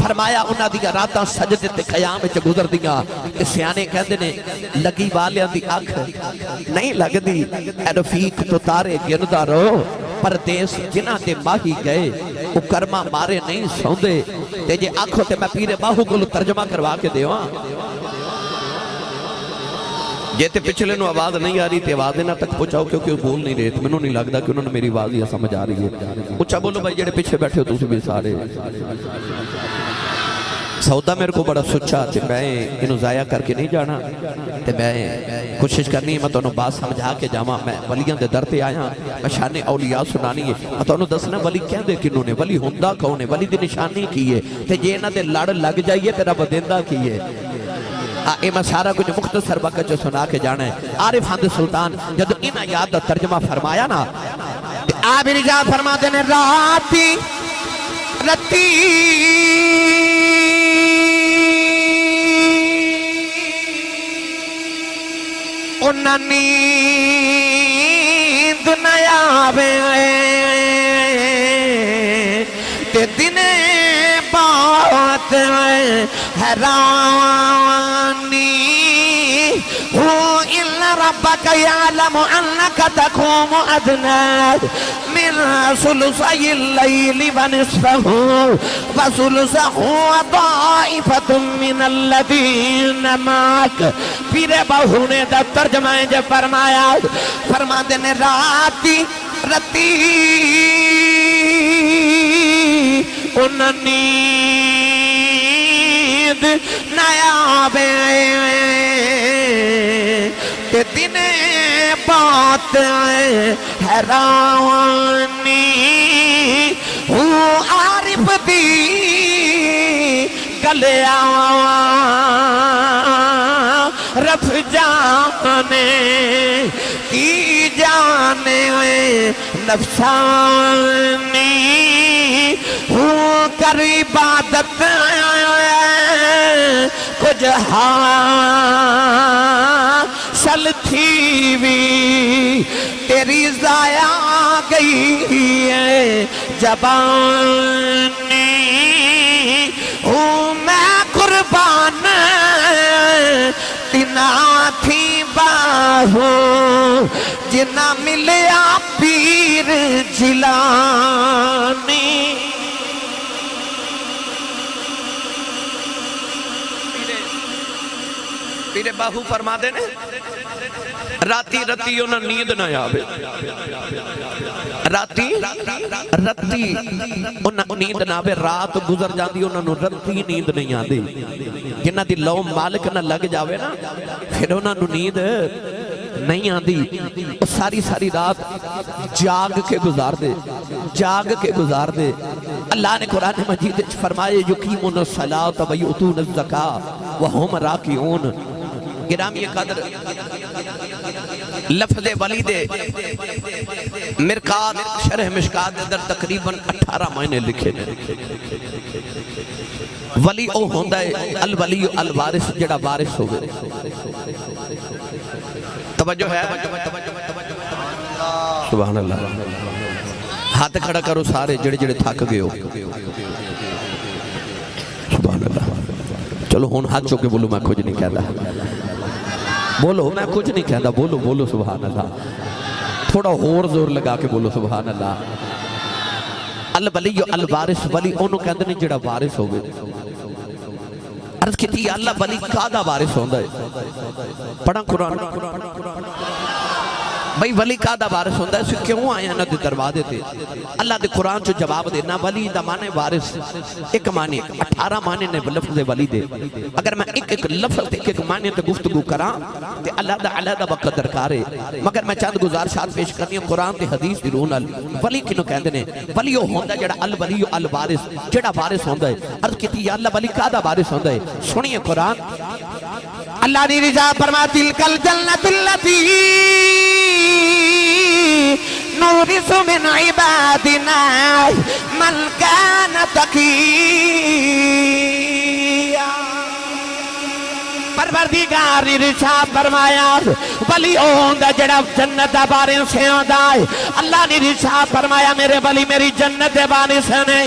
فرمایا انہاں دی راتاں سجدے تے قیام وچ گزر دیاں تے سیانے کہندے نے لگی والیاں دی اکھ نہیں لگدی اے رفیق تو تارے گردا رہو پردیس جنہاں تے ماہی گئے وہ کرما مارے نہیں سوندے تے جے آنکھوں تے میں پیر باہو کو ترجمہ کروا کے دیواں جے تے پچھلے نو آواز نہیں آ رہی تے آواز دینا تک پہنچاؤ کیونکہ وہ بول نہیں رہے تھے منوں نہیں لگدا کہ انہوں نے میری آواز یہ سمجھ آ رہی ہے اچھا بولو بھائی جڑے پیچھے بیٹھے ہو تسی بھی سارے سودا میرے کو بڑا سچا تے میں انہوں ضائع کر کے نہیں جانا تے میں کوشش کرنی ہے میں تونوں بات سمجھا کے جاواں میں ولیاں دے در تے آیا میں شان اولیاء سنانی ہے میں تونوں دسنا ولی کہندے کنوں نے ولی ہوندا کون ہے ولی دی نشانی کی ہے تے جے انہاں دے لڑ لگ جائیے تے رب دیندا کی ہے اے میں سارا کچھ مختصر وقت جو سنا کے جانا ہے عارف حمد سلطان جب انہاں یاد دا ترجمہ فرمایا نا آپ رجاء فرما دینے راتی رتی انہاں نیند نیابے تے دنے بات حیرانی ہو إلا ربك يعلم أنك تقوم أدنى من ثلثي الليل ونصفه وثلثه وطائفة من الذين معك پیر بہو نے دا ترجمہ جو فرمایا فرما دینے راتی رتی انہاں نیند نیابے تے دنے بات حیرانی ہوں عارف دی گلے رف جانے کی جانے نفسانی ہوں کر عبادت کچھ حاصل تھی بھی تیری ضائع گئی ہے زبانی ہوں میں قربان تینا تھی باہو جنا ملیا پیر جیلانی پیر باہو فرما دینے راتی رتی انہاں نیند نہ آوے راتی رتی انہاں نیند نہ آوے رات گزر جاندی انہاں رتی نیند نہیں آندی جنہ دی لو مالک نہ لگ جاوے نا پھر انہاں نیند نہیں آندی ساری ساری رات جاگ کے گزار دے اللہ نے قرآن مجید فرمائے یقیمون الصلاۃ ویؤتون الزکاۃ وہم راکعون گرامی قدر لفظ ولی دے مرقات شرح مشکات در تقریباً 18 معنی لکھے ولی او ہوندہ ہے الولی الوارث جڑا وارث ہوگے توجہ ہے سبحان اللہ ہاتھ کھڑا کرو سارے جڑے جڑے تھک گئے ہو سبحان اللہ چلو ہون ہاتھ چوکے بولو میں کچھ نہیں کہتا بولو میں کچھ نہیں کہتا بولو بولو سبحان اللہ تھوڑا اور زور لگا کے بولو سبحان اللہ الولی الوارث ولی انہوں کہتے ہیں جڑا وارث ہوگے عرض کی تھی اللہ ولی کادہ وارث ہوندہ ہے پڑھا قرآن بھئی ولی کادہ وارث ہوندہ ہے اسے کیوں آیا نہ دے دروازے تھے اللہ دے قرآن جو جواب دے نہ ولی دا مانے وارث ایک مانے 18 مانے نے لفظ ولی دے اگر میں ایک لفظ ایک مانے تے گفتگو کران تے اللہ دا علیحدہ وقت درکارے مگر میں چاند گزارشات پیش کرنی ہوں قرآن تے حدیث دی رون ولی کنو کہندے نے ولی ہوندہ جڑا الولی الوارث جڑا وارث ہوندہ ہے عرض کی تھی یا اللہ ولی کادہ وارث ہوندہ ہے سنیے قرآن اللہ دی رضا فرما تلک الجنت اللتی نورث من عبادنا من كان تقيا پروردگار ارشاد فرمایا ولی ہوندا جڑا جنت دا وارث ہوندا ہے اللہ نے ارشاد فرمایا میرے ولی میری جنت دے وارث نے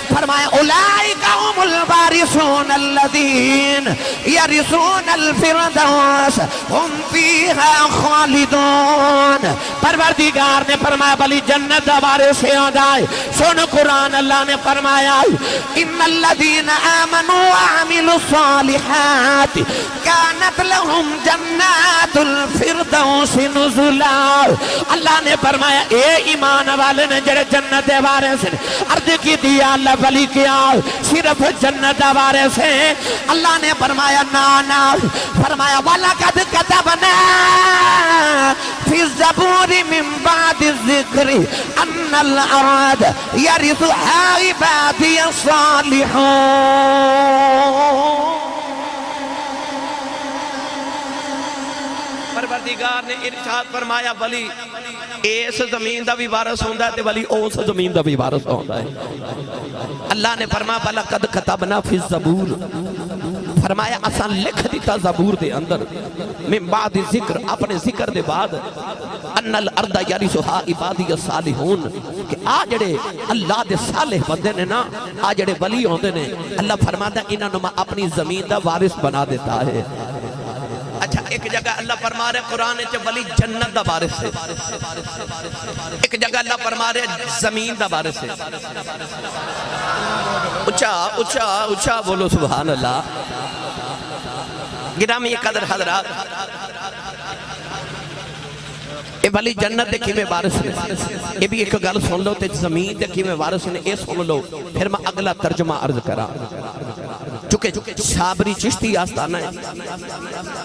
فرمایا اولئک هم الوارثون المخلصون الذين يرثون الفردوس هم فيها خالدون. پروردگار نے فرمایا بلی جنت دوبارے سے ہو جائے. سن قرآن اللہ نے فرمایا ان الذين آمنوا وعملوا الصالحات كانت لهم جنات الفردوس نزلا. اللہ نے فرمایا اے ایمان والے نے جڑے جنت دوبارے سے عرض کی دیا اللہ ولی کیا صرف جنت دوبارے سے. اللہ نے فرمایا نا فرمایا وَلَقَدْ كَتَبْنَا فِي الزَّبُورِ مِن بَعْدِ الذِّكْرِ أَنَّ الْأَرْضَ يَرِثُهَا عِبَادِيَ الصَّالِحُونَ. پروردگار نے ارشاد فرمایا ولی اس زمین دا بھی وارث ہوندا ہے تے ولی اس زمین دا بھی وارث ہوندا ہے. اللہ نے فرمایا وَلَقَدْ كَتَبْنَا فِي الزَّبُورِ فرمایا اساں لکھ دیتا زبور دے اندر من بعد ذکر اپنے ذکر دے بعد ان الارض یرثھا عبادی الصالحون کہ آ جڑے اللہ دے صالح بندے نے نا آ جڑے ولی ہوندے نے اللہ فرماتا ہے انہاں نوں میں اپنی زمین دا وارث بنا دیتا ہے. اچھا ایک جگہ اللہ فرما رہے قرآن وچ ولی جنت دا وارث ہے. ایک جگہ اللہ فرما رہے زمین دا وارث ہے. اچھا اچھا اچھا بولو سبحان اللہ. گرامی قدر حضرات اے ولی جنت دے کیویں وارث نے اے بھی ایک گل سن لو تے زمین دے کیویں وارث نے اے سن لو پھر میں اگلا ترجمہ عرض کراں. چونکہ صابری چشتی آستانہ ہے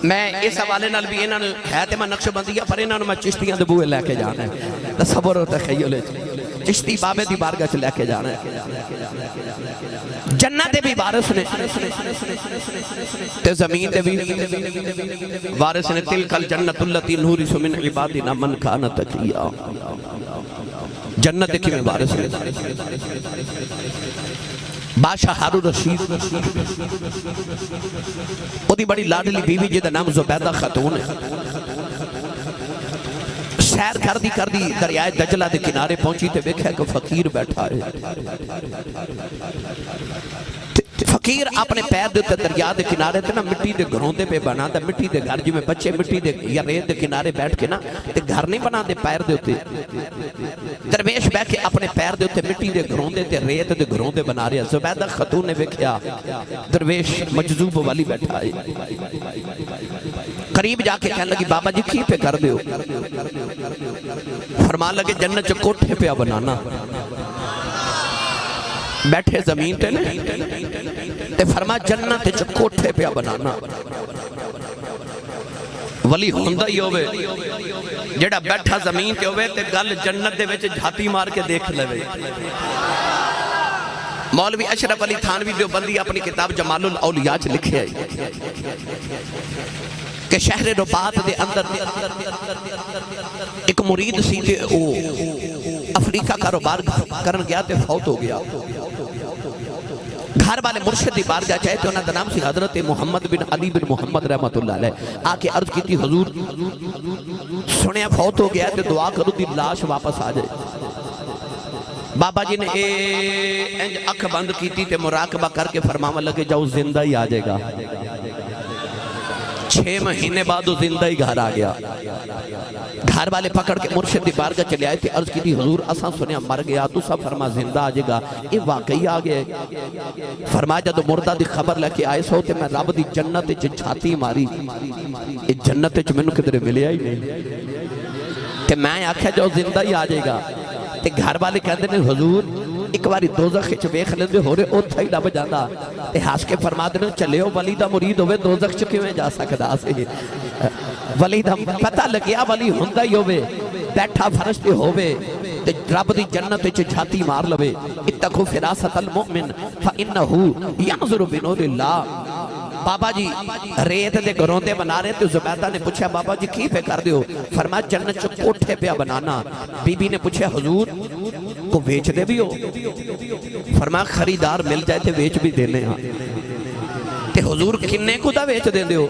میں اس حوالے نال بھی انہاں ہے تے میں نقش بندی پر انہاں میں چشتیاں دے بوئے لے کے جانا ہے. تصور و تخیل چشتی بابے دی بارگاہ چ لے کے جانا ہے. جنت دے بھی وارث نے تے زمین دے بھی وارث نے. تلک الجنت التی نورث من عبادنا من کان تقیا. جنت دے کیویں وارث نے بادشاہ ہارون رشید وہ دی بڑی لاڈلی بیوی جے دا نام زبیدہ خاتون ہے. سیر کر دی دریائے دجلہ دے کنارے پہنچی تے ویکھیا کہ فقیر بیٹھا ہے. فقیر اپنے پیر دے تے دریا دے کنارے تے نا مٹی دے گھروں دے پہ بنا تے مٹی دے گھر جویں بچے مٹی دے یا ریت دے کنارے بیٹھ کے نا تے گھر نہیں بنا دے پیر دے تے درویش بیٹھ کے اپنے پیر دے تے مٹی دے گھروں دے تے ریت دے گھروں دے بنا رہا. زبیدہ خاتون نے ویکھیا درویش مجذوب والی بیٹھا ہے. قریب جا کے کہنے لگی بابا جی کی پہ کر دیو. فرمان لگے جنت چ کوٹھے پہ بنانا. بیٹھے زمین تے تے فرما جنت چ کوٹھے پہ بنانا. ولی ہوندا ہی ہوے جڑا بیٹھا زمین تے ہوے تے گل جنت دے وچ جھاتی مار کے دیکھ لے. مولوی اشرف علی تھانوی دیوبندی اپنی کتاب جمال الاولیاء چ لکھے ہے کہ شہر رباط دے اندر ایک مرید سی تے او افریقہ کاروبار کرن گیا تے فوت ہو گیا. گھر والے مرشد دی بارگاہ چاہے تے انہاں دا نام سی حضرت محمد بن علی بن محمد رحمت اللہ علیہ. آ کے عرض کی تھی حضور سنیا فوت ہو گیا تے دعا کرو دی لاش واپس آ جائے. بابا جی نے انج اکھ بند کیتی تے مراقبہ کر کے فرماون لگے جاؤ زندہ ہی آ جائے گا. 6 مہینے بعد وہ زندہ ہی گھر آ گیا. گھر والے پکڑ کے مرشد دی بارگاہ چلے آئے تھے. عرض کی تھی حضور اساں سنیا مر گیا تو سب فرما زندہ آ جائے گا. یہ واقعی آ گئے. فرمایا جدو مردہ دی خبر لے کے آئے سو تے میں رب دی جنت چھاتی ماری یہ جنت مینوں کدھر ملیا ہی نہیں تے میں آکھیا جو زندہ ہی آ جائے گا. تے گھر والے کہندے نے حضور ایک باری دوزخ وچ ویکھ لیندے ہو رہے اوتھے ہی لب جاندا. تے ہس کے فرما دے چلیو ولی دا مرید ہوے دوزخ چ کیویں جا سکدا سی. ولی دا پتہ لگیا ولی ہوندا ہی ہوے بیٹھا فرش تے ہوے تے رب دی جنت وچ جھاتی مار لوے. اتقوا فراست المؤمن فانه ينظر بنور اللہ. بابا جی ریت دے گھروں دے بنا رہے تو زبیدہ نے پوچھا بابا جی کی پہ کر دیو. فرمایا جنت چ کوٹھے پہ بنانا. بی بی نے پوچھا حضور کو بیچ دے بھی ہو. فرمایا خریدار مل جائے تھے بیچ بھی دینے ہاں. تے حضور کنے کو دا بیچ دے دیو.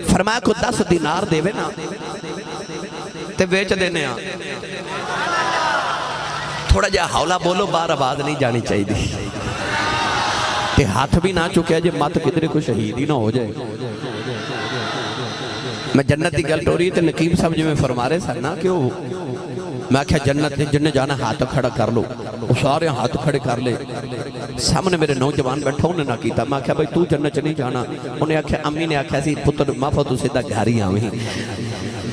فرمایا کو 10 دینار دے وے نا تے بیچ دینے ہاں. تھوڑا جا حولا بولو بار آواز نہیں جانی چاہیے دی. تے ہاتھ بھی نہ چکیا جے مت کدھر کوئی شہید ہی نہ ہو جائے. میں جنت کی گل ٹوری تے نقیب صاحب جی میں فرما رہے سر نا کہ میں کہا جنت جن جانا ہاتھ کھڑا کر لو. وہ سارے ہاتھ کھڑے کر لے. سامنے میرے نوجوان بیٹھا انہیں نہ کیتا. میں کہا بھائی تو جنت چ نہیں جانا. انہیں آکھیا امی نے آکھیا سی پتر مافا تو سیدھا گھر ہی آویں.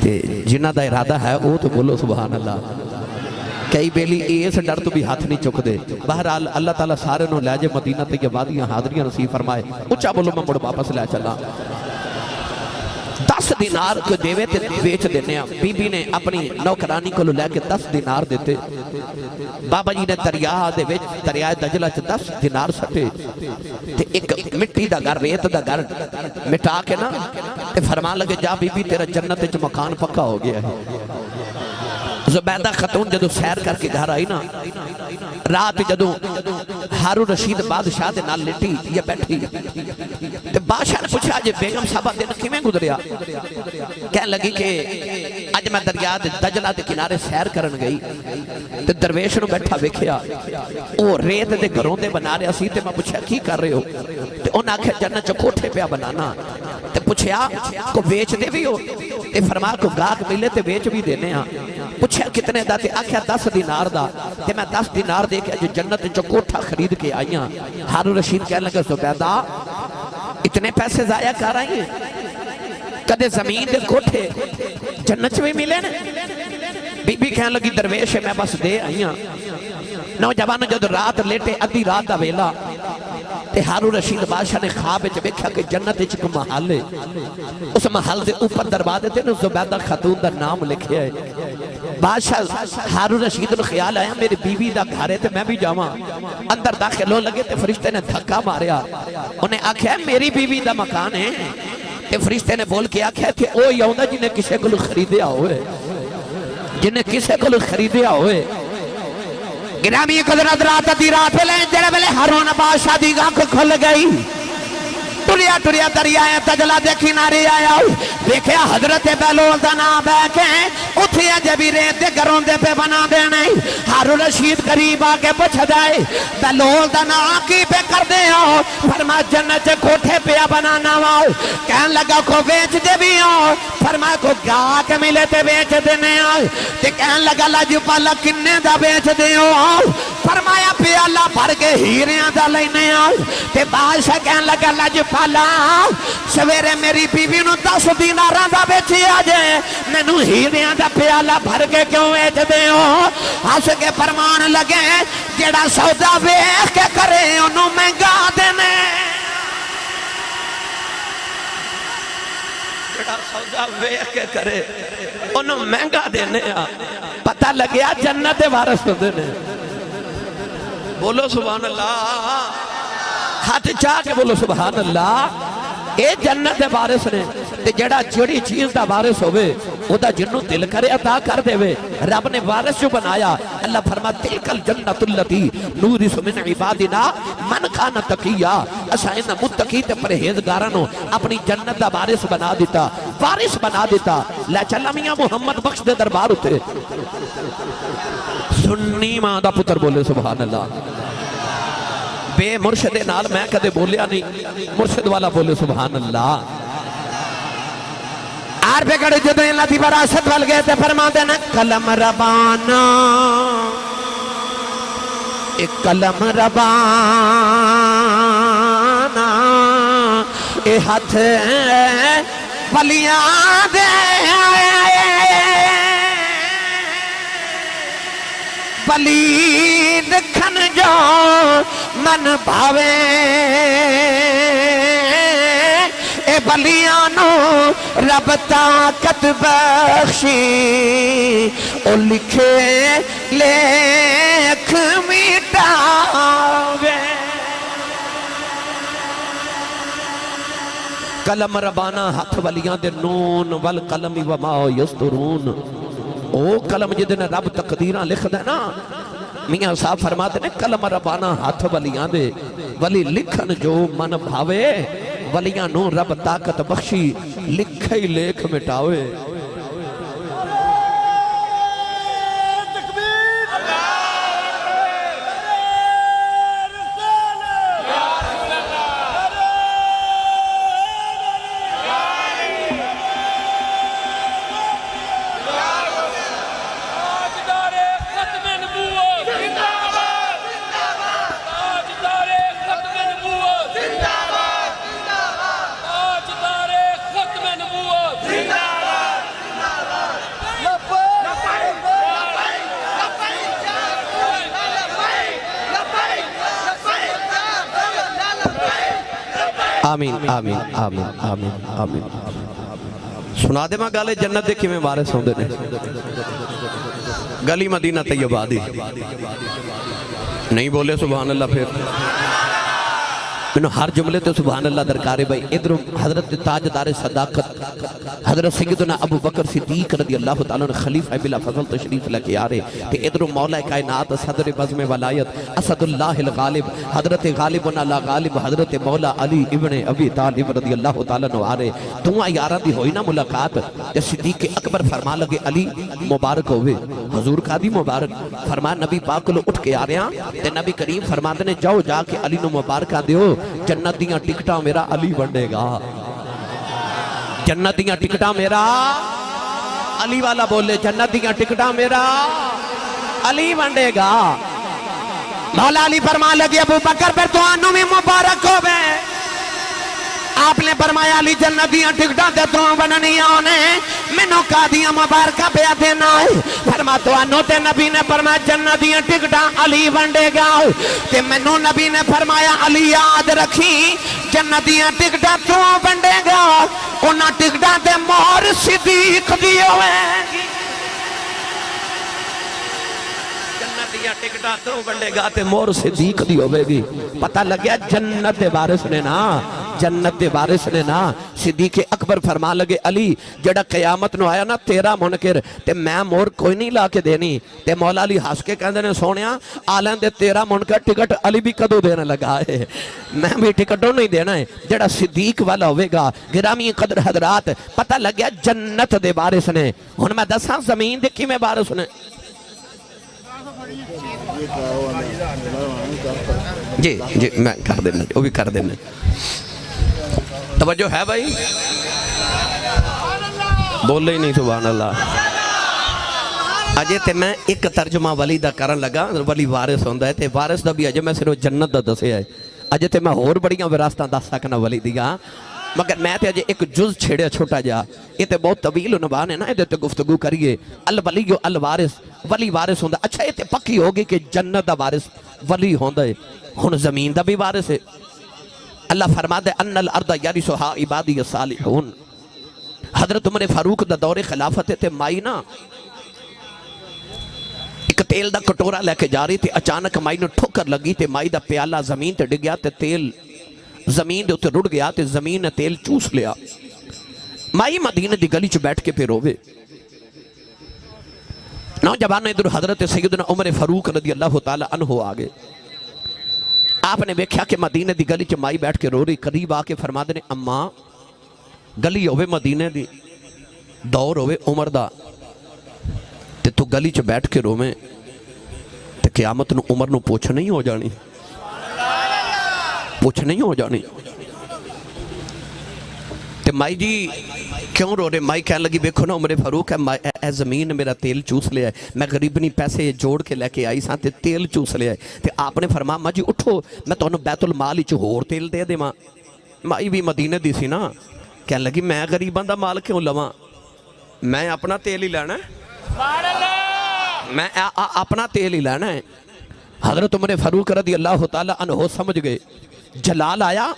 تے جنہ دا ارادہ ہے وہ تو بولو سبحان اللہ. کئی بیلی اس ڈر تو بھی ہاتھ نہیں چک دے. بہرحال اللہ تعالیٰ سارے نو لے جے مدینہ طیبہ دیاں حاضریاں نصیب فرمائے. اچھا بولو میں مڑ واپس لے چلا. 10 دینار کو دیوے تے بیچ دینے ہیں. بی بی نے اپنی نوکرانی کو لے کے 10 دینار دیتے. بابا جی نے دریائے دجلہ 10 دینار سٹے تے ایک مٹی دا گھر ریت دا گھر مٹا کے نا تے فرمان لگے جا بی بی تیرا جنت وچ مکان پکا ہو گیا ہے. زبیدہ خاتون جدو سیر کر کے گھر آئی نا رات جدو ہارون رشید بادشاہ دے نال لٹی یا بیٹھی تے بادشاہ نے پوچھا جے بیگم صاحبہ دن کیویں گزریا. کہنے لگی کہ اج میں دریا دجلہ دے کنارے سیر کرن گئی تے درویش نو بیٹھا ویکھیا او ریت دے گھروں دے بنا رہا سی. تے میں پوچھا کی کر رہے ہو تے انہاں آکھیا جنت چ کوٹھے پیا بنانا. تے پوچھا کو بیچ دے بھی ہو تے فرمایا کو گاہک ملے تے بیچ بھی دینے ہاں. پوچھا کتنے دا تے آکھیا 10 دینار دا. تے میں 10 دینار دے کے جو جنت جو کوٹھا خرید کے آئی ہاں. ہارون رشید کہنے لگا زبیدہ اتنے پیسے ضائع کر آئی ہیں. کدے زمین دے کوٹھے جنت میں ملے نا. بی بی کہنے لگی درویش میں بس دے آئی ہاں. نوجوان جب رات لیٹے ادھی رات دا ویلا تے ہارون رشید بادشاہ نے خواب وچ ویکھیا کہ جنت وچ ایک محل ہے. اس محل دے اوپر دروازے تے زبیدہ خاتون دا نام لکھیا ہے. بادشاہ ہارون رشید نو خیال آیا میری بیوی دا گھر ہے تے میں بھی جاواں. اندر داخل ہو لگے تے فرشتے نے دھکا ماریا. انہیں آکھیا میری بیوی دا مکان ہے. تے فرشتے نے بول کے آکھیا کہ او ہی آوندا جنہیں کسے کو خریدیا ہوئے جنہیں کسے کو خریدیا ہوئے. گرامی قدرت رات دی رات لیں جڑے ویلے ہارون بادشاہ دی گنکھ کھل گئی. ٹریا ٹریا دریائے دجلہ دے کنارے آیا دیکھیا حضرت بیلول دا نام بیکھے اتھے جبی ریت دے گھروں دے پہ بنا دینے. ہارون رشید قریب آکے پوچھ دائے بیلول دا نام کی پہ کر دے ہو. فرما جنت کوٹھے پہ بنانا ہو. کہن لگا کو بیچ دے بھی ہو. فرما کو گاہ کے ملے تے بیچ دینے ہو. تے کہن لگا لاجو پالا کنے دا بیچ دے ہو. فرمایا پیالہ بھر کے ہیریاں دا لینے ہو. تے بادشاہ کہن لگا لاجو پالا سویرے میری بیوی نو 10 دیناراں دا بیچی آجے میں نو ہیریاں دا پیالہ بھر کے کیوں بیچ دے ہو. ہس کے فرمان لگے جڑا سودا ویکھ کے کرے انہوں مہنگا دینے. جڑا سودا ویکھ کے کرے انہوں مہنگا دینے. پتہ لگیا جنت وارث دینے. بولو سبحان اللہ. ہاتھ چاہ کے بولو سبحان اللہ. اے جنت دے وارث نے تے جڑا جڑی چیز دا وارث ہوئے او دا جنوں دل کرے عطا کر دے وے. رب نے وارث جو بنایا. اللہ فرماتا تلکل جنت اللتی نورث من عبادنا من کان تقیا. اسا ان متقی تے پرہیزگاراں نو اپنی جنت دا وارث بنا دیتا وارث بنا دیتا. لے چلا میاں محمد بخش دے دربار اتے سنی ماں دا پتر بولے سبحان اللہ. بے مرشد نال میں کدے بولیا نہیں. مرشد والا بولے سبحان اللہ. آر پہ کڑے جدو اللہ دی وراثت وال گئے تے فرما دینا قلم ربانا ایک قلم ربانا اے ہاتھ ولیاں دے ولی لکھن جو من بھاوے اے ولیانو رب طاقت بخشی او لکھے لکھ مٹاوے. قلم ربانا ہاتھ ولیاں دے نون والقلم وما یسطرون. او قلم جدن رب تقدیرہ لکھ دے نا میاں صاحب فرماتے نے قلم ربانا ہاتھ ولیاں دے ولی لکھن جو من بھاوے ولیاں نو رب طاقت بخشی لکھے لکھ مٹاوے. آمین آمین آمین آمین آمین سنا دے ماں گالے جنت دے کیویں وارث ہوندے نے گلی مدینہ طیبہ دی نہیں بولے سبحان اللہ پھر میں ہر جملے تو سبحان اللہ درکار ہے بھائی ادھر حضرت تاجدار صداقت حضرت سیدنا ابو بکر صدیق رضی اللہ تعالیٰ نے خلیفہ بلا فضل تشریف لے کے آ رہے کہ ادھر مولا کائنات صدر بزم ولایت اسد اللہ الغالب حضرت غالب لا غالب حضرت مولا علی ابن ابی طالب رضی اللہ تعالیٰ نے آ رہے دعا یارہ دی ہوئی نا ملاقات تے صدیق اکبر فرما لگے علی مبارک ہوئے حضور کا دی مبارک فرما نبی پاک لو اٹھ کے آ رہے ہیں تے نبی کریم فرما دے جاؤ جا کے علی نو مبارکہ دیو جنت دیاں ٹکٹاں میرا علی بنڈے گا جنت دیاں ٹکٹاں میرا علی والا بولے جنت دیاں ٹکٹاں میرا علی بنڈے گا مولا علی فرما لگے ابو بکر پھر تو آنو میں مبارک ہو بے آپ نے فرمایا علی جنت دیاں ٹکٹاں تے تو بننی آنے منو کا دیاں مبارکہ پہ دینا ہے فرما تو آنو تے نبی نے فرمایا جنت دیاں ٹکٹاں علی بنڈے گا تے منو نبی نے فرمایا علی یاد رکھی جنت دیاں ٹکٹاں تو بنڈے گا انہاں ٹکٹاں تے مہر صدیق دی ہوئے ٹکٹا تو بنڈے گا تے مور صدیق دی ہوئے گی پتہ لگیا جنت وارث نے نا جنت وارث نے نا صدیق اکبر فرما لگے علی جڑا قیامت نو آیا نا تیرا منکر تے میں مور کوئی نہیں لا کے دینی تے مولا علی ہس کے کہندے نے سونیا آلیں دے تیرا منکر ٹکٹ علی بھی کدو دینے لگا ہے میں بھی ٹکٹوں نہیں دینا ہے جڑا صدیق والا ہوئے گا گرامی قدر حضرات پتہ لگیا جنت دے وارث نے ہن میں دساں زمین دے کی میں وارث نے جی جی میں کر دینا وہ بھی کر دینا توجہ ہے بھائی بول ہی نہیں سبحان اللہ اجے تے میں ایک ترجمہ ولی دا کرن لگا ولی وارث ہوندا ہے تے وارث دا بھی اجے میں صرف جنت دا دسیا ہے اجے تے میں اور بڑیاں وراثتاں دس سکنا ولی دیاں مگر میں تے اجے ایک جز چھڑیا چھوٹا جا یہ تے بہت طویل عنوان ہے نا یہ تے گفتگو کریے الولی الوارث ولی وارث ہوندا اچھا یہ تے پکی ہوگی کہ جنت دا وارث ولی ہوندا ہے ہن زمین دا بھی وارث ہے اللہ فرما دے ان الارض یرثھا عبادی الصالحون حضرت عمر فاروق دا دور خلافت تے مائی نا ایک تیل دا کٹورا لے کے جا رہی تھی اچانک مائی نے ٹھوکر لگی تے مائی دا پیالہ زمین تے ڈگ گیا تے تیل زمین دے اتے رڑ گیا تے زمین نے تیل چوس لیا مائی مدینہ دی گلی چ بیٹھ کے پھر روے نوجوان ادھر حضرت سیدنا عمر فاروق رضی اللہ تعالی عنہ آگے آپ نے دیکھا کہ مدینہ دی گلی چ مائی بیٹھ کے رو رہی قریب آ کے فرما دے اماں گلی ہوئے مدینہ دی دور ہوئے عمر دا تے تو گلی چ بیٹھ کے روے تے قیامت نو عمر نو پوچھ نہیں ہو جانی پوچھ نہیں ہو جانی تے مائی جی کیوں رو رہے مائی کہنے لگی بیکھو نا عمر فاروق ہے اے زمین میرا تیل چوس لیا ہے میں غریبنی پیسے جوڑ کے لے کے آئی ساں تے تیل چوس لیا ہے تے آپ نے فرما ماں جی اٹھو میں تو انہوں بیت المال ہی چہور تیل دے دے ماں مائی بھی مدینہ دی سی نا کہنے لگی میں غریبان دا مال کیوں لواں میں اپنا تیل ہی لینا ہے میں اپنا تیل ہی لینا ہے حضرت عمر فاروق رضی اللہ تعالی عنہ سمجھ گئے جلال آیا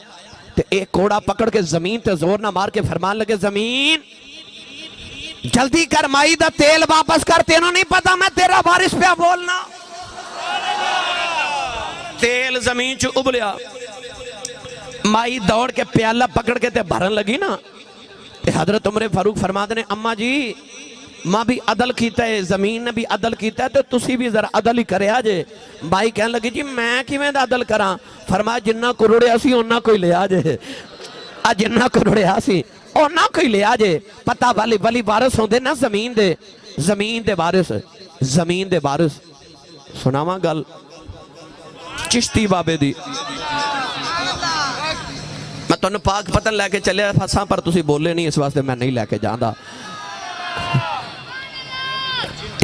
تے ایک کوڑا پکڑ کے زمین تے زور نہ مار کے فرمان لگے زمین جلدی کر مائی دا تیل واپس کر تینوں نہیں پتا میں تیرا وارث پہ بولنا تیل زمین چو ابلیا مائی دوڑ کے پیالہ پکڑ کے تے بھرن لگی نا تے حضرت عمر فاروق فرما دے اماں جی ماں بھی عدل کیتا ہے زمین نے بھی عدل کیتا ہے تو تسی بھی ذرا عدل ہی کرے آجے بھائی کہنے لگی جی میں کی میں دا عدل کراں فرمایا جنہ کو رڑے آسی انہا کوئی لے آجے جنہ کو رڑے آسی انہا کوئی لے آجے پتہ ولی وارث ہوں دے نا زمین دے وارث زمین دے وارث سناواں گل چشتی بابے دی میں تو انہوں پاک پتن لے کے چلے فساں پر تسی بولے نہیں اس واسطے میں نہیں لے کے جاندہ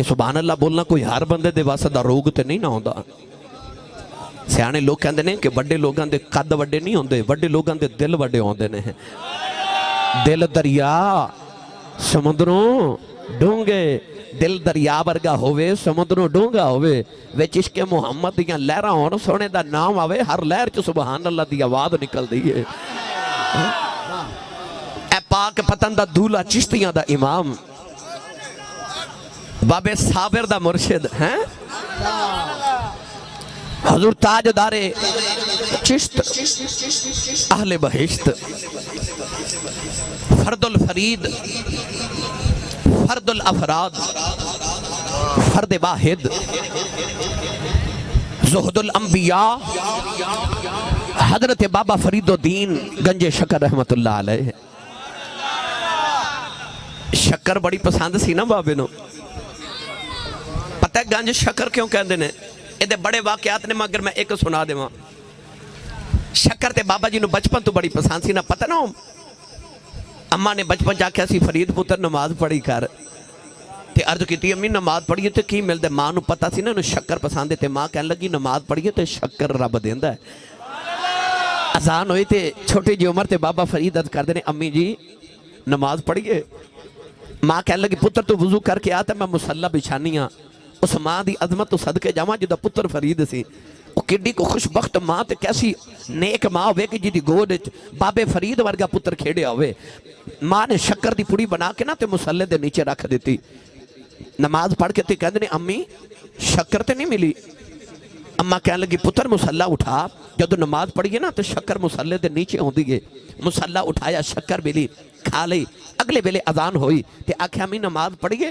سبحان اللہ بولنا کوئی ہر بندے دے واسطہ روگ تے نہیں نہ ہوندا سیانے لوگ کہندے نے کہ بڑے لوگاں دے قد وڈے نہیں ہوندے بڑے لوگاں دے دل وڈے ہوندے نے دل دریا سمندروں ڈونگے دل دریا ورگا ہوئے سمندروں ڈونگا ہوئے وچ عشق محمد دیاں لہراں ہون سونے دا نام آوے ہر لہر چ سبحان اللہ دی آواز نکل دی ہے اے پاک پتن دا دولہ چشتیاں دا امام بابے صابر دا مرشد ہیں حضور تاجدار چشت اہل بہشت فرد الفرید فرد الافراد فرد واحد زہد الانبیاء حضرت بابا فرید الدین گنج شکر رحمت اللہ علیہ شکر بڑی پسند سی نا بابے نو پتہ ہے گنج شکر کیوں کہندے نے یہ بڑے واقعات نے مگر میں ایک سنا دے شکر تے بابا جی نو بچپن تو بڑی پسند سی نا پتہ نا اماں نے بچپن جا کے اسی فرید پتر نماز پڑھی کر تے عرض کیتی امی نماز پڑھیے تے کی ملدے ماں نو پتہ سی نا انہوں شکر پسند ہے تے ماں کہنے لگی نماز پڑھیے تے شکر رب دیندہ ہے اذان ہوئی تے چھوٹی جی عمر تے بابا فرید عرض کر دینے امی جی نماز پڑھیے ماں کہنے لگی پتر تو وضو کر کے آتا میں مسلح بچھانی ہاں اس ماں دی عظمت تو صدقے جاواں جدہ پتر فرید سی وہ کڈی کو خوش بخت ماں تے کیسی نیک ماں ہوئے کہ جی دی گود بابے فرید ورگا پتر کھیڑے ہوئے ماں نے شکر دی پوڑی بنا کے نا تے مسلح دے نیچے رکھ دیتی نماز پڑھ کے تے کہندے نے امی شکر تے نہیں ملی اماں کہنے لگی پتر مسلح اٹھا جدو نماز پڑھیے نا تو شکر مسلح دے نیچے ہوں دیئے مسلح اٹھایا شکر ملی کھا لئی اگلے بیلے اذان ہوئی تے آکھے امی نماز پڑھیے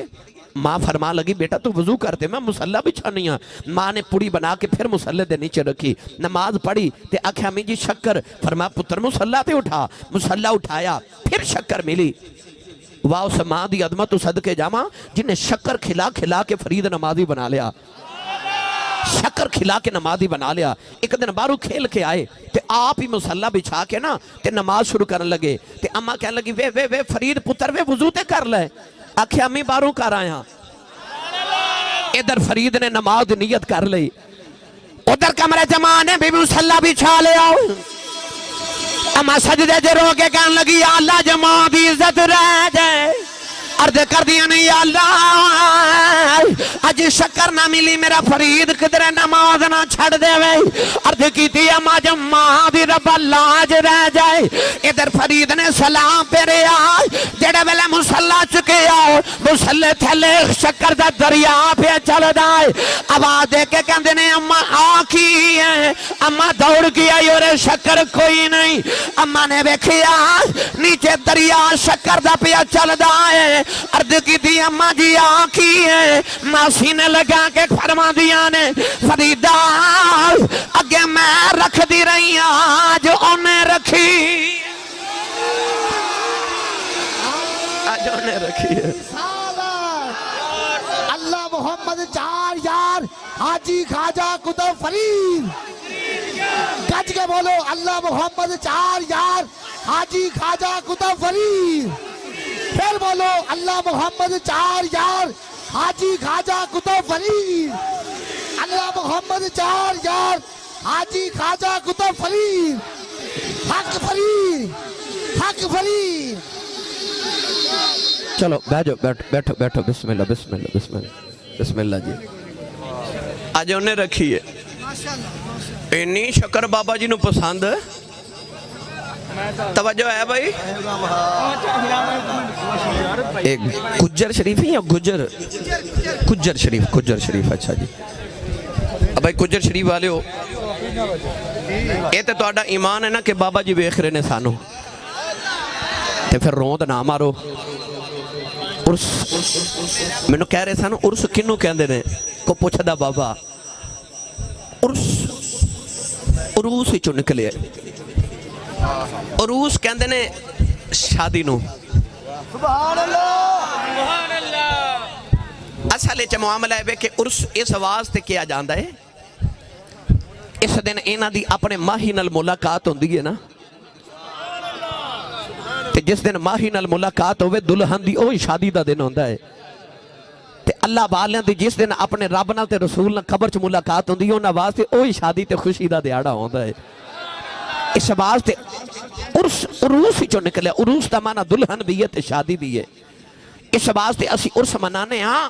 ماں فرما لگی بیٹا تو وضو کرتے میں مسلح بچھا نہیں ہاں ماں نے پوڑی بنا کے پھر مسلح دے نیچے رکھی نماز پڑھی تے آکھے امی جی شکر فرما پتر مسلح تے اٹھا مسلح اٹھایا پھر شکر ملی واہ اس ماں دی عظمت تو صدقے جاواں جنہیں شکر کھلا کھلا کے فرید نمازی بنا لیا شکر کھلا کے نمازی بنا لیا ایک دن بارو کھیل کے آئے تے آپ ہی مسلح بچھا کے نا تے نماز شروع کرنے لگے تے اماں کہنے لگی وے فرید پتر وے وضو تے کر لے آکھے امی بارو کر آیا ادھر فرید نے نماز نیت کر لئی ادھر کمرے جمانے بھی مسلح بچھا لے آؤ اما سجدے جے رو کے کہنے لگی یا اللہ جماع دی عزت رہ جائے عرض کر دیا نہیں یا اللہ اج شکر نہ ملی میرا فرید کدھر نماز نہ چھڑ دے وے عرض کی تھی اما جماع دی رب لاج رہ جائے ادھر فرید نے سلام پیرے آئے جڑے ویلے مسلح چکے آؤ مسلح تھلے شکر دا دریا پہ چل دائے آواز دے کے کہندے نے اما آنکھی ہے اما دوڑ گیا اور شکر کوئی نہیں اما نے بیکھیا نیچے دریا شکر دا پہ چل دائے عرض کی تھی اماں جی آنکھی ہے ماسی نے لگا کے فرما دیا نے فریدہ اگے میں رکھ دی رہی آج انہیں رکھی آج انہیں رکھی ہے اللہ محمد چار یار حاجی خواجہ کتب فرید گج کے بولو اللہ محمد چار یار حاجی خواجہ کتب فرید پھر بولو اللہ محمد چار یار حاجی خواجہ کتب فرید اللہ محمد چار یار حاجی خواجہ کتب فرید حق فرید حق فرید چلو بیٹھو بیٹھو بسم اللہ بسم اللہ بسم اللہ بسم اللہ جی آج انہیں رکھی ہے اینی شکر بابا جی نو پسند توجہ ہے بھائی ایک گجر شریف ہے یا گجر شریف اچھا جی اب بھائی گجر شریف والے ہو یہ تو تہاڈا ایمان ہے نا کہ بابا جی ویکھ رہے نے سانو تے پھر روند نہ مارو عرس مینوں کہہ رہے سانو عرس کنوں کہندے نے کو پوچھدا بابا عروس ہی چو نکلے عروس کہندے نے شادی نو سبحان اللہ اصل چ معاملہ ہے کہ عرس اس واسطے کیا جاندا ہے اس دن انہاں دی اپنے ماہی نال ملاقات ہوندی ہے نا تے جس دن ماہی نال ملاقات ہوئے دلہن دی اوہی شادی دا دن ہوندا ہے تے اللہ والیاں دی جس دن اپنے رب نال تے رسول نال قبر چ ملاقات ہوندی ہے انہاں واسطے اوہی شادی تے خوشی دا دیہاڑا ہوندا ہے اس واسطے عروس ہی چو نکلے عروس دا معنی دلہن بھی ہے تے شادی بھی ہے اس واسطے اسی عرس منانے ہاں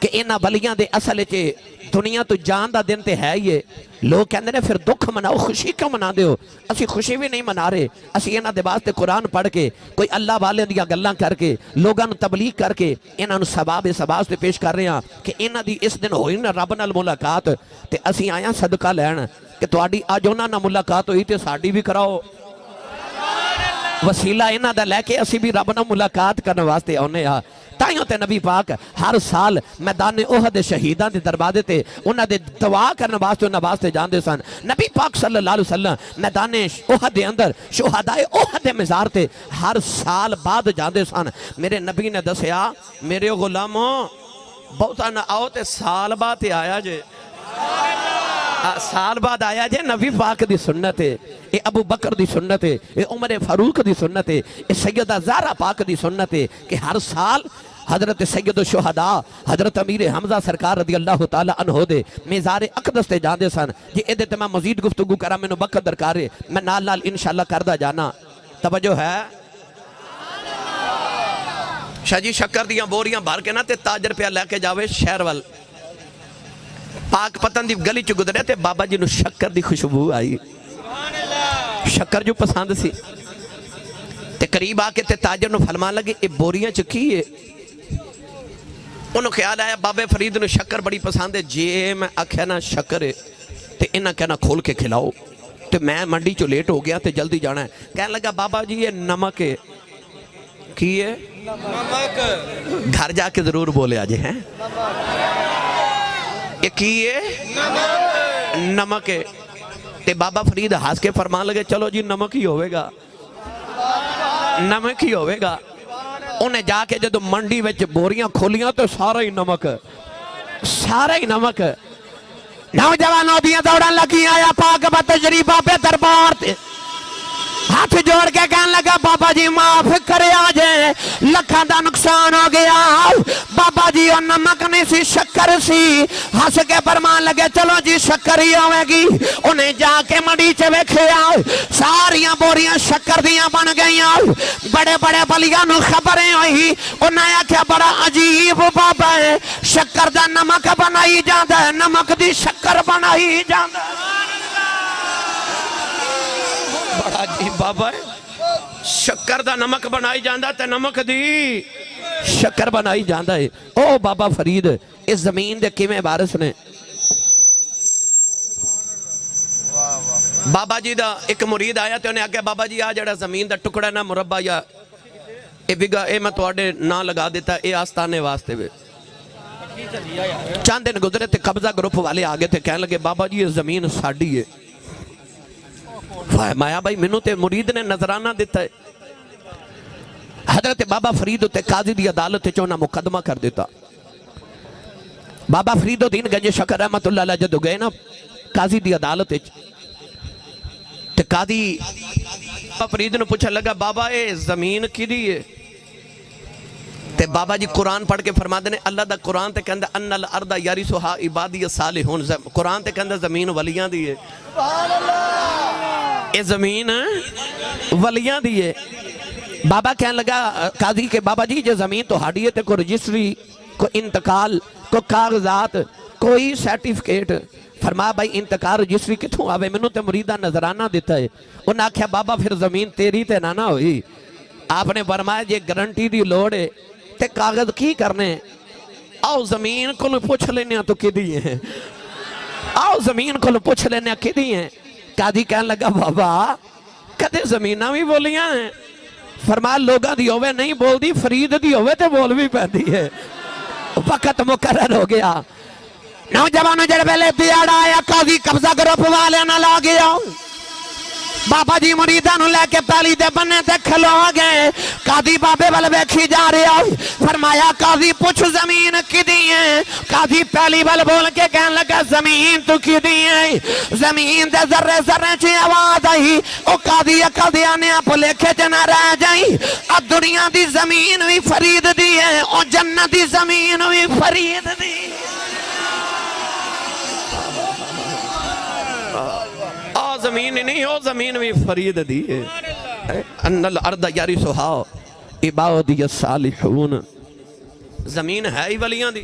کہ انہاں ولیاں دے اصل چے دنیا تو جان دا دن تے ہے ہی ہے. لوگ کہندے نے پھر دکھ مناؤ خوشی کیوں منا دیو؟ اسی خوشی بھی نہیں منا رہے. اسی انہاں دے واسطے قرآن پڑھ کے کوئی اللہ والے دیاں گلاں کر کے لوگاں نو تبلیغ کر کے انہاں نو ثواب تے پیش کر رہے ہیں کہ انہاں دی اس دن ہوئی نا رب نال ملاقات. تے اسی آیا صدقہ لین کہ تہاڈی اج انہاں نال ملاقات ہوئی تے ساڈی بھی کراؤ. وسیلہ انہاں دا لے کے اسی بھی رب نال ملاقات کرنے واسطے آنے ہاں. تائیوں تے نبی پاک ہر سال میدان احد شہیدان دے دروازے تے انہاں دے دعا کرنے واسطے انہاں واسطے جاندے سن. نبی پاک صلی اللہ علیہ وسلم میدان احد دے اندر شہدائے احد دے مزار تے ہر سال بعد جاندے سن. میرے نبی نے دسیا میرے غلاموں بہتا نہ آؤ تے سال بعد آیا جے. سال بعد آیا جے. نبی پاک دی سنت ہے. اے ابو بکر دی سنت ہے. اے عمر فاروق دی سنت ہے. اے سیدہ زہرا پاک دی سنت ہے کہ ہر سال حضرت سید الشہداء حضرت امیر حمزہ سرکار رضی اللہ تعالیٰ عنہ دے میزار اقدس تے جاندے سن. جی اے دیتے میں مزید گفتگو کرا میں نو وقت درکار ہے. میں نال نال انشاءاللہ کردہ جانا. توجہ ہے شاہ جی شکر دیاں بوریاں بھر کے نا تے تاجر پہ لے کے جاوے شہر وال. پاک پتن دی گلی چ گزرے تے بابا جی نو شکر دی خوشبو آئی. شکر جو پسند سی تے قریب آ کے تے تاجر نو فرمان لگے اے بوریاں چکی ہے. انہوں خیال آیا بابے فرید نو شکر بڑی پسند ہے. جے میں آکھیا نا شکر ہے تے انہاں کہنا کھول کے کھلاؤ. تے میں منڈی چو لیٹ ہو گیا تے جلدی جانا ہے. کہنے لگا بابا جی یہ نمک ہے. کی ہے؟ نمک. گھر جا کے ضرور بولے آجے ہیں. یہ کی ہے؟ نمک ہے. تے بابا فرید ہاس کے فرمان لگے چلو جی نمک ہی ہوئے گا. نمک ہی ہوئے گا. انہیں جا کے جدو منڈی وچ بوریاں کھولیاں تو سارا ہی نمک. سارا ہی نمک. نوجوانوں دیاں دوڑاں لگی آیا پاک بتجریبہ پہ دربار تے ہاتھ جوڑ کے کہنے لگا بابا جی معاف کرے آجے لکھاں دا نقصان ہو گیا. بابا جی اور نمک نہیں سی شکر سی. ہنس کے فرمان لگے چلو جی شکر ہی ہوئے گی. انہیں جا کے مڑی چے ویکھے آؤ ساریاں بوریاں شکر دیاں بن گئیاں. بڑے بڑے بلیاں نو خبریں ہوئی. انہیں آکھیا بڑا عجیب بابا ہے شکر دا نمک بنائی جاندہ ہے نمک دی شکر بنائی جاندہ ہے. بڑا عجیب بابا ہے. شکر دا نمک بنائی جاندہ تے نمک دی شکر بنائی جاندہ ہے. او بابا فرید اس زمین دے کیویں وارث نے. بابا جی دا ایک مرید آیا تے انہیں آگیا بابا جی آ جڑا زمین دا ٹکڑا نا مربع یا اے بگا اے میں تواڈے نا لگا دیتا اے آستانے واسطے وے. چاند دن گزرے تے قبضہ گروپ والے آگے تھے کہنے لگے بابا جی یہ زمین ساڑی ہے. مایا بھائی منو تے مرید نے نظرانہ دیتا ہے. حضرت بابا فرید تے قاضی دی عدالت چونا مقدمہ کر دیتا. بابا فرید الدین گنج شکر رحمت اللہ علیہ جدو گئے نا قاضی دی عدالت تے قاضی بابا فرید نے پوچھا لگا بابا اے زمین کی دی ہے. تے بابا جی قرآن پڑھ کے فرما دینے اللہ دا قرآن تے کہندہ ان الارض یرثھا عبادی الصالحون. قرآن تے کہندہ زمین ولیاں دی ہے. اے زمین ولیاں دی ہے. بابا کہنے لگا قاضی کے بابا جی جو زمین تو ہاڑی ہے تے کو رجسٹری کو انتقال کو کاغذات کوئی سیٹیفکیٹ. فرمایا بھائی انتقال رجسٹری کتھوں آوے منو تے مریدہ نظرانہ دیتا ہے. انہاں کہا بابا پھر زمین تیری تے نانا ہوئی. آپ نے فرمایا جے گرنٹی دی لوڑ ہے تے کاغذ کی کرنے. آؤ زمین کو پوچھ لینے تو کی دی ہیں. آؤ زمین کو پوچھ لینے کی دی ہیں. قاضی کہنے لگا بابا کدے زمینہ بھی بولیاں ہیں. فرمایا لوگاں دی ہوئے نہیں بول دی فرید دی ہوئے تے بول بھی پہنی ہے. وقت مقرر ہو گیا. نوجوانوں جڑ پہلے دیاڑا آیا قاضی قبضہ گروپ والے نہ لا گیا. بابا جی مریدانو لے کے پہلی دے بننے تے کھلو گئے. قاضی بابے والے بیکھی جا رہے آئی. فرمایا قاضی پوچھ زمین کی دیئے. قاضی پہلی والے بول کے کہنے لگا زمین تو کی دیئے. زمین دے ذرے ذرے چی آواز آئی. او قاضی اکل دیا نے آپ لکھے جنا رہ جائیں. اب دنیا دی زمین بھی فرید دیئے او جنت دی زمین بھی فرید دیئے. زمین نہیں ہو زمین بھی فرید دی ہے. ان الارض یرثھا عبادی الصالحون. زمین ہے ہی ولیاں دی.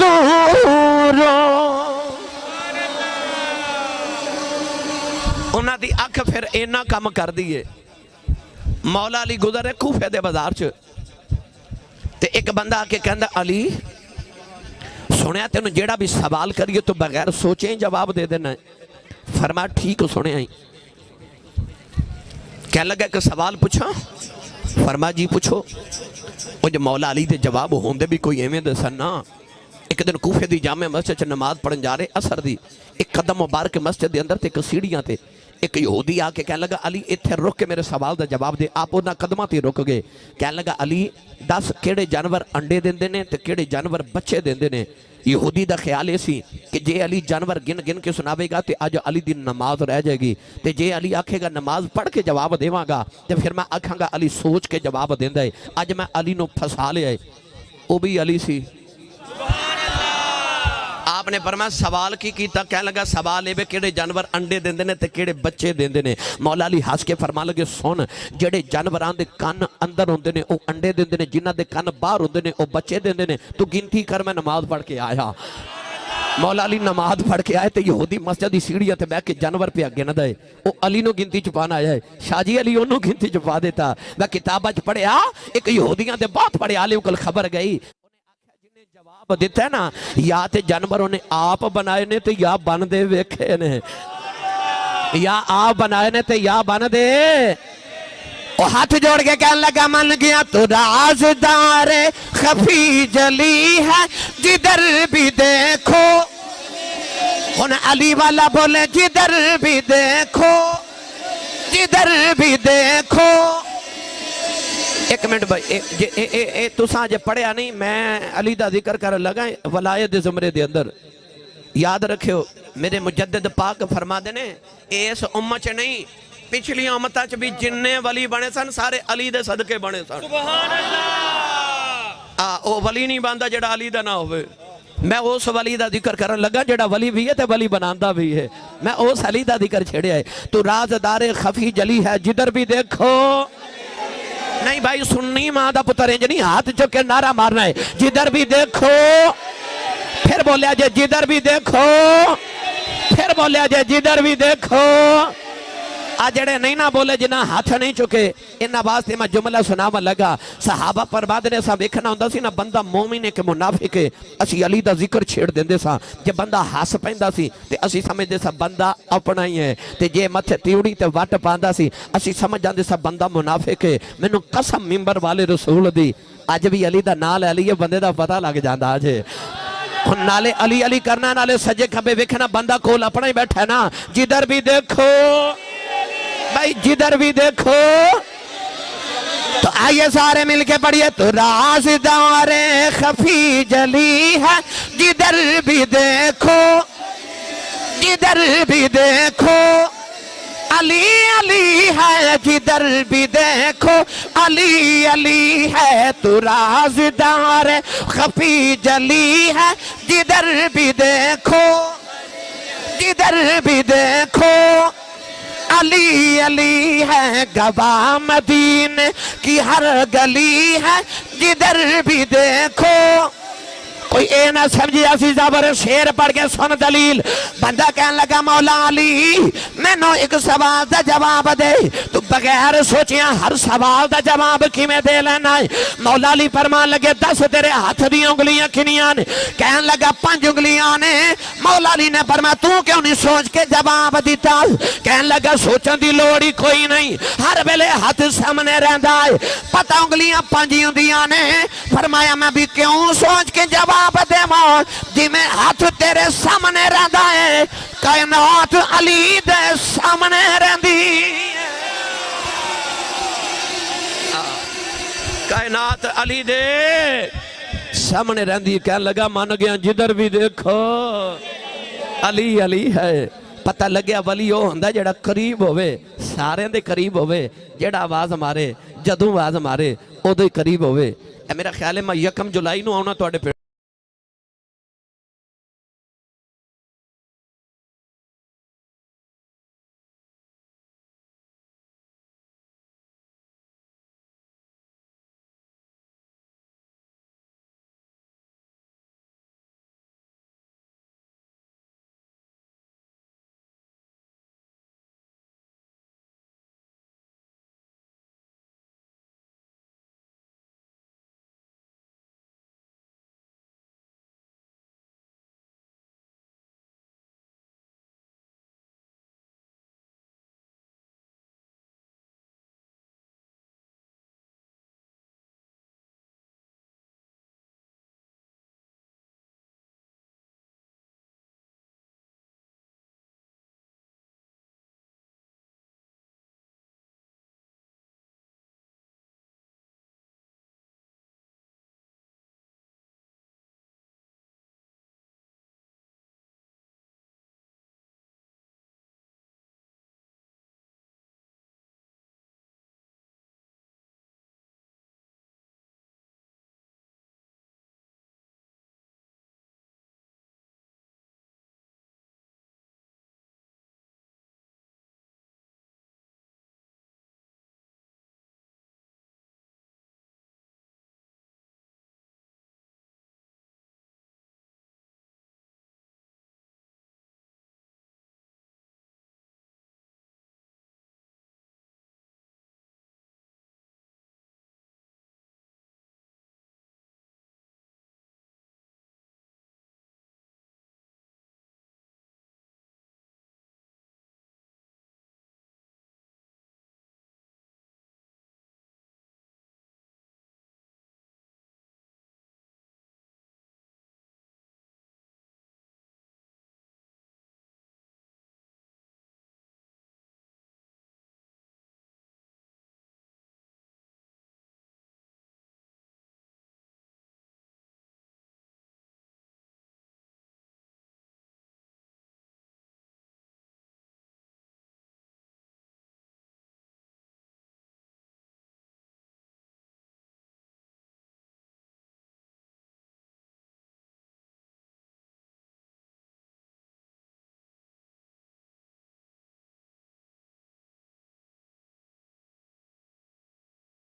معذور انہاں دی اکھ پھر اینا کم کر دیئے مولا علی گزرے کوفے دے بازار چ تے ایک بندہ آکے کہندا علی سنیا تینوں جیڑا بھی سوال کریے تو بغیر سوچیں جواب دے دینا ہے فرمایا ٹھیک سنے آئیں کہنے لگا کہ سوال پوچھا فرمایا جی پوچھو وہ جو مولا علی دے جواب ہوندے بھی کوئی ایویں دے سننا ایک دن کوفے دی جامع مسجد نماز پڑھن جا رہے اثر دی ایک قدم مبارک مسجد دے اندر تے ایک سیڑھیاں تے ایک یہودی آ کے کہنے لگا علی اتھے رک کے میرے سوال دا جواب دے آپ انہاں قدمہ تے رک گئے کہنے لگا علی 10 کیڑے جانور انڈے دیندے نے تے کیڑے جانور بچے دیندے نے یہودی دا خیال ایسی کہ جے علی جانور گن گن کے سناوے گا تے آج علی دی نماز رہ جائے گی تے جے علی آکھے گا نماز پڑھ کے جواب دیواں گا تے پھر میں آکھاں گا علی سوچ کے جواب دیندا ہے آج میں علی نو پھسا لے آئے وہ بھی علی سی آپ نے فرمایا سوال کی کیتا کہنے لگا سوال ہے کیڑے جانور انڈے دیندے نے تے کیڑے بچے دیندے نے مولا علی ہنس کے فرما لگے سن جڑے جانوراں دے کان اندر ہوندے نے او انڈے دیندے نے جنہاں دے کان باہر ہوندے نے او بچے دیندے نے تو گنتی کر میں نماز پڑھ کے آیا مولا علی نماز پڑھ کے آئے تے یہودی مسجد دی سیڑھیاں تے بیٹھ کے جانور پہ گن دے او علی نو گنتی چھپانا آیا ہے شاہ جی علی انہوں گنتی چھپا دیتا میں کتابہ چ پڑھیا ایک یہودیاں دے بہت پڑھے علی کل خبر گئی جواب دیتا ہے نا یا تے جانوروں نے آپ بنائے نے تے یا بن دے ویکھے نے یا آپ بنائے نے تے یا بن دے وہ ہاتھ جوڑ کے کہنے لگا من گیا تو رازدار خفی جلی ہے جدھر بھی دیکھو ان علی والا بولے جدھر بھی دیکھو جدھر بھی دیکھو ایک منٹ بھائی تو ساں پڑھیا نہیں میں علی دا ذکر کر لگا ولایت زمرے دے اندر یاد رکھو میرے مجدد پاک فرما دینے اس امت چ نہیں پچھلی امتہ چ بھی جننے ولی بنے سن سارے علی دے صدقے بنے سن سبحان اللہ او ولی نہیں باندھا جڑا علی دا نہ ہوئے میں اس ولی دا ذکر کرن لگا جڑا ولی بھی ہے تے ولی بناندہ بھی ہے میں اس علی دا ذکر چھڑے آئے تو رازدار خفی جلی ہے جدھر بھی دیکھو نہیں بھائی سننی ماں دا پتر انج نہیں ہاتھ چکے نعرہ مارنا ہے جدھر بھی دیکھو پھر بولیا جے جدھر بھی دیکھو پھر بولیا جے جدھر بھی دیکھو آجڑے نہیں نہ بولے جنہ ہاتھ نہیں چکے انہا واسطے میں جملہ سناوا لگا صحابہ پر بعد نے سا ویکھنا ہوندہ سی نا بندہ مومن ہے کہ منافق ہے اسی علی دا ذکر چھیڑ دیندے سا جے بندہ ہاس پہندہ سی تے اسی سمجھ دے سا بندہ اپنا ہی ہے تے جے متھے تیوڑی تے واٹ پاندہ سی اسی سمجھ جاندے سا بندہ منافق ہے میں نو قسم ممبر والے رسول دی آج بھی علی دا نال علی بندے دا پتہ لگ جاندہ آج نالے علی علی کرنا نالے سجے کھبے ویکھنا بندہ کول اپنا ہی بیٹھا ہے نا جدھر بھی دیکھو بھائی جدھر بھی دیکھو تو آئیے سارے مل کے پڑھئے تو رازدار خفی جلی ہے جدھر بھی دیکھو جدھر بھی دیکھو علی علی ہے جدھر بھی دیکھو علی علی ہے تو رازدار خفی جلی ہے جدھر بھی دیکھو جدھر بھی دیکھو علی علی ہے گواہ مدینے کی ہر گلی ہے جدھر بھی دیکھو کوئی اے نہ سمجھی اسی زبر شیر پڑھ کے سن دلیل بندہ کہنے لگا مولا علی میں نو ایک سوال دا جواب دے تو بغیر سوچیاں ہر سوال دا جواب کی میں دے لینا ہے مولا علی فرمان لگے 10 تیرے ہاتھ دی انگلیاں کنیاں نے کہنے لگا 5 انگلیاں نے مولا علی نے فرمایا تو کیوں نہیں سوچ کے جواب دیتا کہنے لگا سوچن دی لوڑی کوئی نہیں ہر ویلے ہاتھ سامنے رہندا ہے پتہ انگلیاں 5 ہوندیاں نے فرمایا میں بھی کیوں سوچ کے جواب دے ماں جی میں ہاتھ تیرے سامنے رہندا ہے کائنات علی دے سامنے رہندی کائنات علی دے سامنے رہندی کہنے لگا مان گیا جدھر بھی دیکھو علی علی ہے پتہ لگیا ولی وہ ہوندا جڑا قریب ہوئے سارے دے قریب ہوئے جڑا آواز مارے جدوں آواز مارے او دے قریب ہوئے میرا خیال ہے میں 1 جولائی نو آنا تو